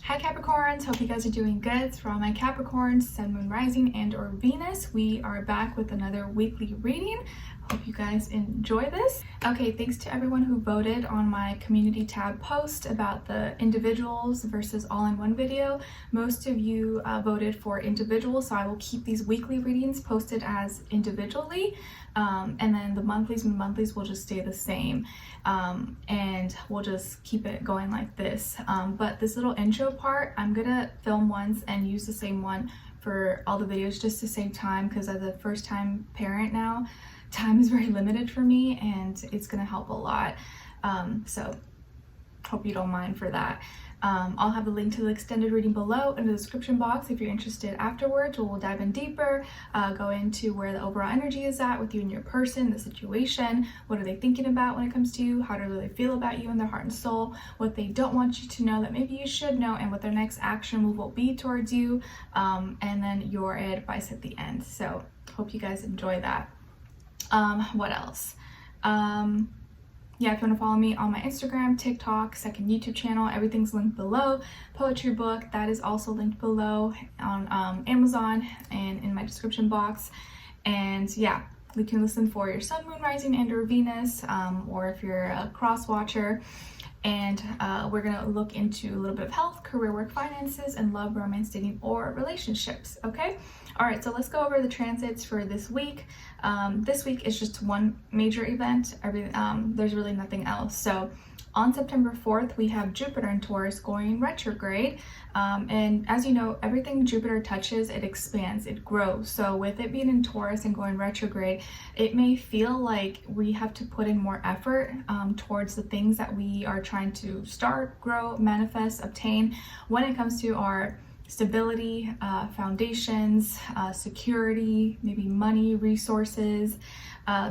Hi Capricorns, hope you guys are doing good. For all my Capricorns, Sun, Moon, Rising, and or Venus, we are back with another weekly reading. Hope you guys enjoy this. Okay, thanks to everyone who voted on my community tab post about the individuals versus all-in-one video. Most of you voted for individuals, so I will keep these weekly readings posted as individually. And then the monthlies will just stay the same. And we'll just keep it going like this. But this little intro part, I'm gonna film once and use the same one for all the videos just to save time, because as a first-time parent now, time is very limited for me and it's gonna help a lot. So hope you don't mind for that. I'll have the link to the extended reading below in the description box if you're interested afterwards. We'll dive in deeper, go into where the overall energy is at with you and your person, the situation, what are they thinking about when it comes to you, how do they feel about you in their heart and soul, what they don't want you to know that maybe you should know, and what their next action move will be towards you, and then your advice at the end. So hope you guys enjoy that. What else? Yeah, if you want to follow me on my Instagram, TikTok, second YouTube channel, everything's linked below. Poetry book, that is also linked below on Amazon and in my description box. And yeah, you can listen for your Sun, Moon, Rising, and or Venus, or if you're a cross watcher. And we're gonna look into a little bit of health, career, work, finances, and love, romance, dating, or relationships, okay? All right, so let's go over the transits for this week. This week is just one major event. There's really nothing else. So on September 4th, we have Jupiter in Taurus going retrograde. And as you know, everything Jupiter touches, it expands, it grows. So with it being in Taurus and going retrograde, it may feel like we have to put in more effort towards the things that we are trying to start, grow, manifest, obtain when it comes to our stability, foundations, security, maybe money, resources.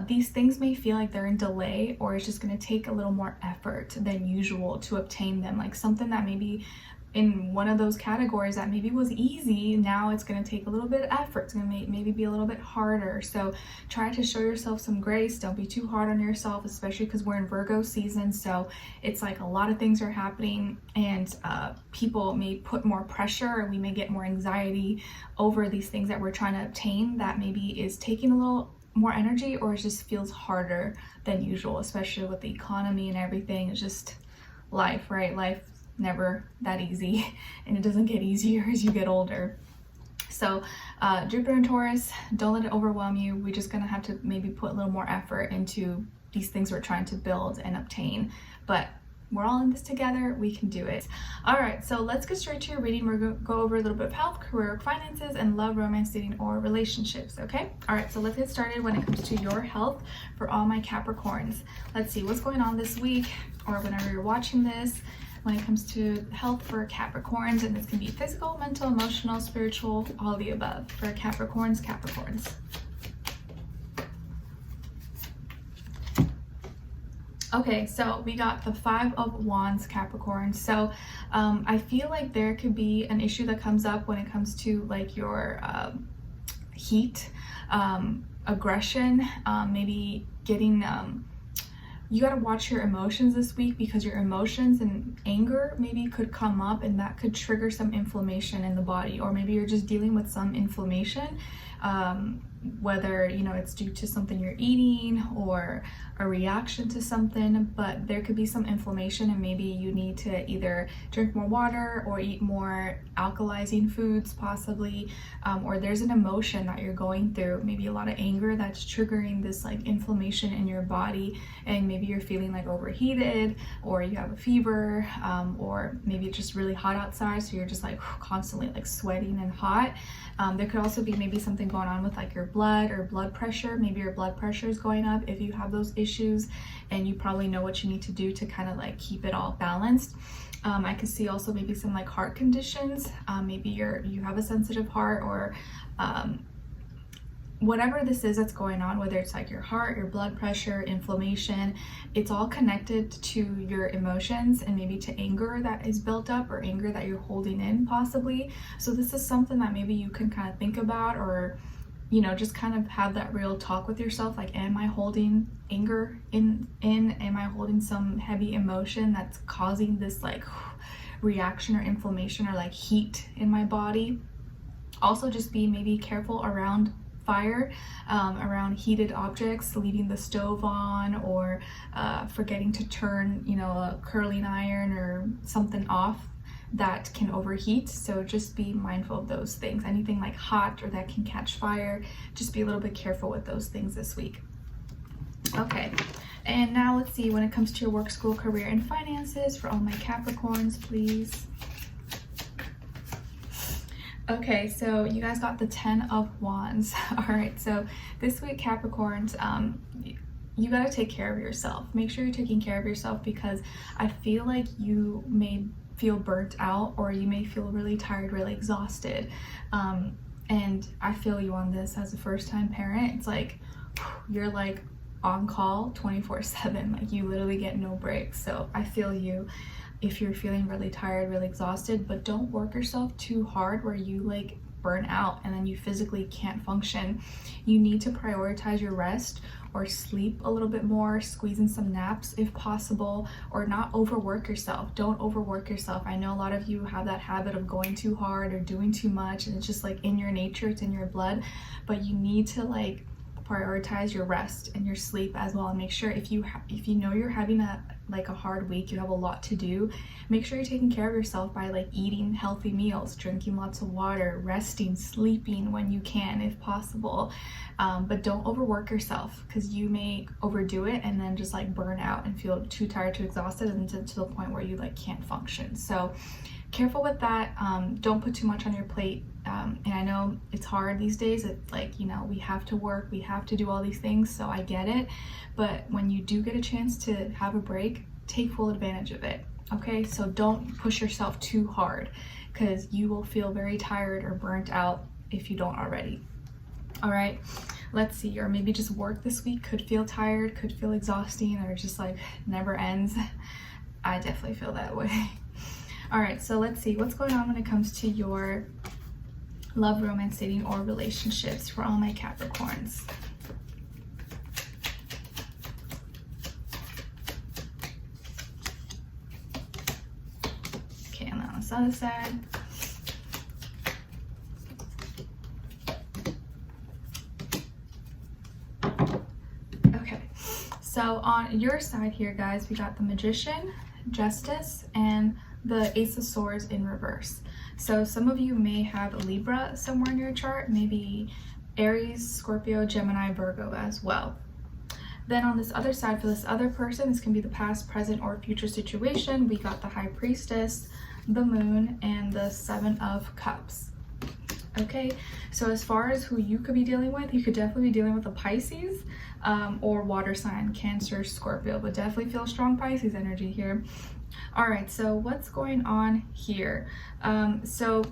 These things may feel like they're in delay, or it's just going to take a little more effort than usual to obtain them. Like something that maybe in one of those categories that maybe was easy, now it's going to take a little bit of effort. It's going to maybe be a little bit harder. So try to show yourself some grace. Don't be too hard on yourself, especially because we're in Virgo season. So it's like a lot of things are happening, and people may put more pressure, and we may get more anxiety over these things that we're trying to obtain that maybe is taking a little more energy, or it just feels harder than usual, especially with the economy and everything. It's just life, right? Life never that easy, and it doesn't get easier as you get older. So Jupiter and Taurus, don't let it overwhelm you. We're just gonna have to maybe put a little more effort into these things we're trying to build and obtain, but we're all in this together. We can do it. All right, so let's get straight to your reading. We're going to go over a little bit of health, career, finances, and love, romance, dating, or relationships, okay? All right, so let's get started when it comes to your health for all my Capricorns. Let's see what's going on this week, or whenever you're watching this, when it comes to health for Capricorns. And this can be physical, mental, emotional, spiritual, all the above for Capricorns. Okay, so we got the 5 of Wands, Capricorn. So I feel like there could be an issue that comes up when it comes to like your heat, aggression, maybe getting, you gotta watch your emotions this week, because your emotions and anger maybe could come up, and that could trigger some inflammation in the body, or maybe you're just dealing with some inflammation, whether it's due to something you're eating or a reaction to something, but there could be some inflammation, and maybe you need to either drink more water or eat more alkalizing foods possibly, or there's an emotion that you're going through, maybe a lot of anger that's triggering this like inflammation in your body, and maybe you're feeling like overheated, or you have a fever, or maybe it's just really hot outside, so you're just like constantly like sweating and hot. There could also be maybe something going on with like your blood or blood pressure. Maybe your blood pressure is going up if you have those issues, and you probably know what you need to do to kind of like keep it all balanced. I could see also maybe some like heart conditions. Maybe you have a sensitive heart, or whatever this is that's going on, whether it's like your heart, your blood pressure, inflammation, it's all connected to your emotions and maybe to anger that is built up, or anger that you're holding in possibly. So this is something that maybe you can kind of think about, or just kind of have that real talk with yourself, like, am I holding anger in am I holding some heavy emotion that's causing this like reaction or inflammation or like heat in my body. Also just be maybe careful around fire, around heated objects, leaving the stove on, or forgetting to turn, you know, a curling iron or something off that can overheat. So just be mindful of those things. Anything like hot or that can catch fire, just be a little bit careful with those things this week. Okay, and now let's see, when it comes to your work, school, career, and finances for all my Capricorns, please. Okay, so you guys got the 10 of Wands. All right, so this week, Capricorns, you got to take care of yourself. Make sure you're taking care of yourself, because I feel like you may feel burnt out, or you may feel really tired, really exhausted. And I feel you on this as a first-time parent. It's like you're like on call 24/7, like you literally get no breaks. So I feel you if you're feeling really tired, really exhausted, but don't work yourself too hard where you like burn out and then you physically can't function. You need to prioritize your rest, or sleep a little bit more, squeeze in some naps if possible, or not overwork yourself. Don't overwork yourself. I know a lot of you have that habit of going too hard or doing too much, and it's just like in your nature, it's in your blood, but you need to like prioritize your rest and your sleep as well. And make sure if you know you're having a hard week, you have a lot to do, make sure you're taking care of yourself by like eating healthy meals, drinking lots of water, resting, sleeping when you can if possible. But don't overwork yourself, because you may overdo it and then just like burn out and feel too tired, too exhausted, and to the point where you like can't function. So careful with that. Don't put too much on your plate. And I know it's hard these days. It's like, you know, we have to work, we have to do all these things, so I get it. But when you do get a chance to have a break, take full advantage of it. Okay, so don't push yourself too hard, because you will feel very tired or burnt out if you don't already. All right, let's see, or maybe just work this week could feel tired, could feel exhausting, or just like never ends. I definitely feel that way. All right, so let's see what's going on when it comes to your love, romance, dating, or relationships for all my Capricorns. Okay, and then on this other side. Okay, so on your side here, guys, we got the Magician, Justice, and the Ace of Swords in reverse. So some of you may have a Libra somewhere in your chart, maybe Aries, Scorpio, Gemini, Virgo as well. Then on this other side, for this other person, this can be the past, present, or future situation, we got the High Priestess, the Moon, and the Seven of Cups. Okay, so as far as who you could be dealing with, you could definitely be dealing with a Pisces or water sign, Cancer, Scorpio, but definitely feel strong Pisces energy here. All right, so what's going on here? So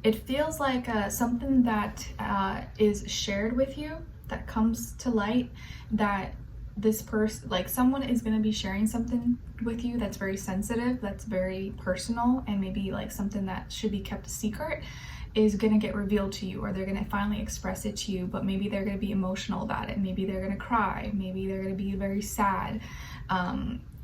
it feels like something that is shared with you, that comes to light, that this person, like someone is going to be sharing something with you that's very sensitive, that's very personal, and maybe like something that should be kept a secret is going to get revealed to you, or they're going to finally express it to you, but maybe they're going to be emotional about it. Maybe they're going to cry. Maybe they're going to be very sad.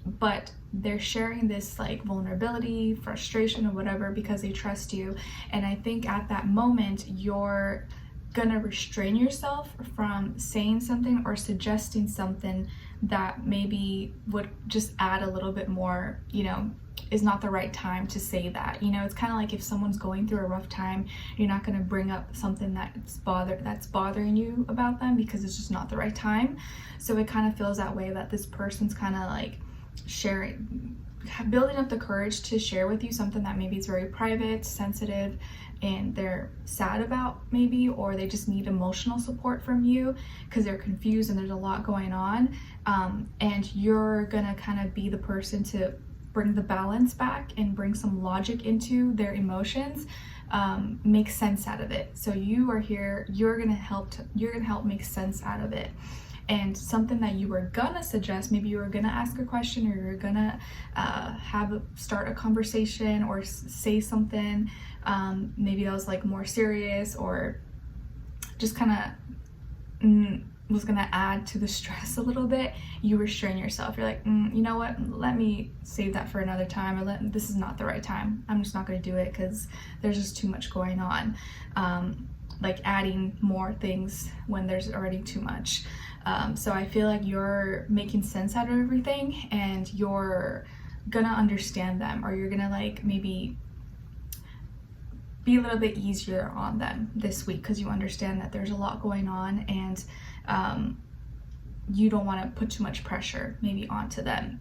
But they're sharing this like vulnerability, frustration, or whatever, because they trust you. And I think at that moment, you're gonna restrain yourself from saying something or suggesting something that maybe would just add a little bit more, you know, is not the right time to say that. You know, it's kind of like if someone's going through a rough time, you're not going to bring up something that's bothering you about them, because it's just not the right time. So it kind of feels that way, that this person's kind of like building up the courage to share with you something that maybe is very private, sensitive, and they're sad about maybe, or they just need emotional support from you because they're confused and there's a lot going on. And you're gonna kind of be the person to bring the balance back and bring some logic into their emotions, make sense out of it. So you are here, you're gonna help make sense out of it. And something that you were gonna suggest, maybe you were gonna ask a question, or you're gonna start a conversation or say something, maybe that was like more serious, or just kind of was gonna add to the stress a little bit, you restrain yourself. You're like, you know what, let me save that for another time, or this is not the right time. I'm just not gonna do it because there's just too much going on. Like adding more things when there's already too much. So I feel like you're making sense out of everything, and you're gonna understand them, or you're gonna like maybe be a little bit easier on them this week because you understand that there's a lot going on, and you don't want to put too much pressure maybe onto them.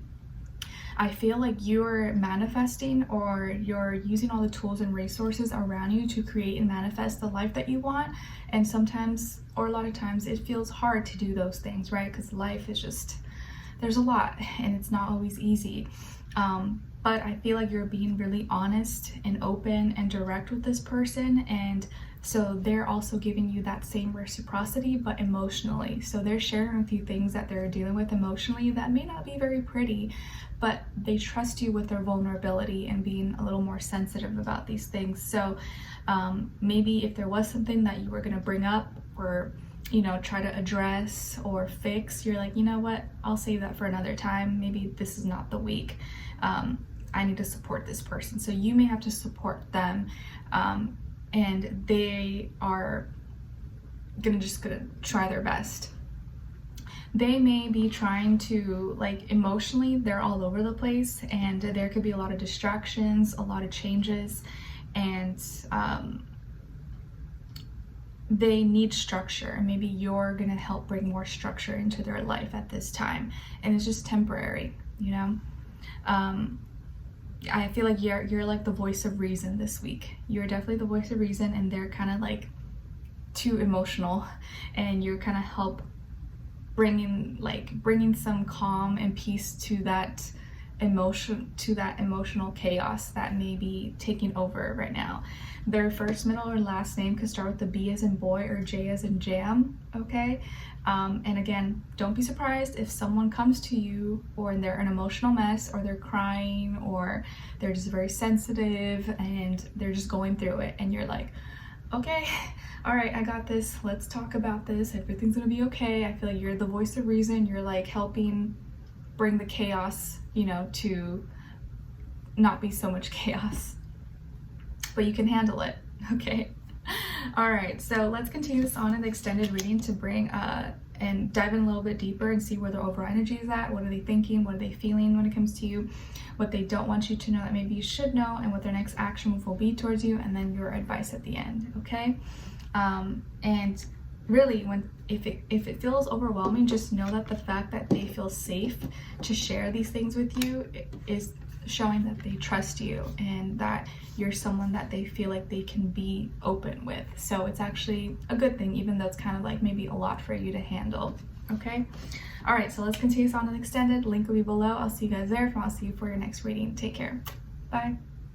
I feel like you're manifesting, or you're using all the tools and resources around you to create and manifest the life that you want. And sometimes, or a lot of times, it feels hard to do those things, right? Because life is just, there's a lot, and it's not always easy. But I feel like you're being really honest and open and direct with this person, and so they're also giving you that same reciprocity, but emotionally. So they're sharing with you things that they're dealing with emotionally that may not be very pretty, but they trust you with their vulnerability and being a little more sensitive about these things. So maybe if there was something that you were gonna bring up, or try to address or fix, you're like, you know what, I'll save that for another time. Maybe this is not the week. I need to support this person. So you may have to support them, and they are gonna try their best. They may be trying to, like, emotionally, they're all over the place, and there could be a lot of distractions, a lot of changes, and they need structure, and maybe you're gonna help bring more structure into their life at this time, and it's just temporary, I feel like you're like the voice of reason this week. You're definitely the voice of reason, and they're kind of like too emotional, and you're kind of help bringing some calm and peace to that emotional chaos that may be taking over right now. Their first, middle, or last name could start with the B as in boy or J as in jam, okay? And again, don't be surprised if someone comes to you, or they're an emotional mess, or they're crying, or they're just very sensitive and they're just going through it, and you're like, okay, all right, I got this, let's talk about this, everything's gonna be okay. I feel like you're the voice of reason. You're like helping bring the chaos, to not be so much chaos, but you can handle it, okay? All right, so let's continue this on in the extended reading to bring and dive in a little bit deeper and see where their overall energy is at. What are they thinking? What are they feeling when it comes to you? What they don't want you to know that maybe you should know, and what their next action move will be towards you, and then your advice at the end, okay? And really, if it feels overwhelming, just know that the fact that they feel safe to share these things with you is showing that they trust you, and that you're someone that they feel like they can be open with. So it's actually a good thing, even though it's kind of like maybe a lot for you to handle, okay? All right, so let's continue this on an extended. Link will be below. I'll see you guys there. If not, I'll see you for your next reading. Take care. Bye.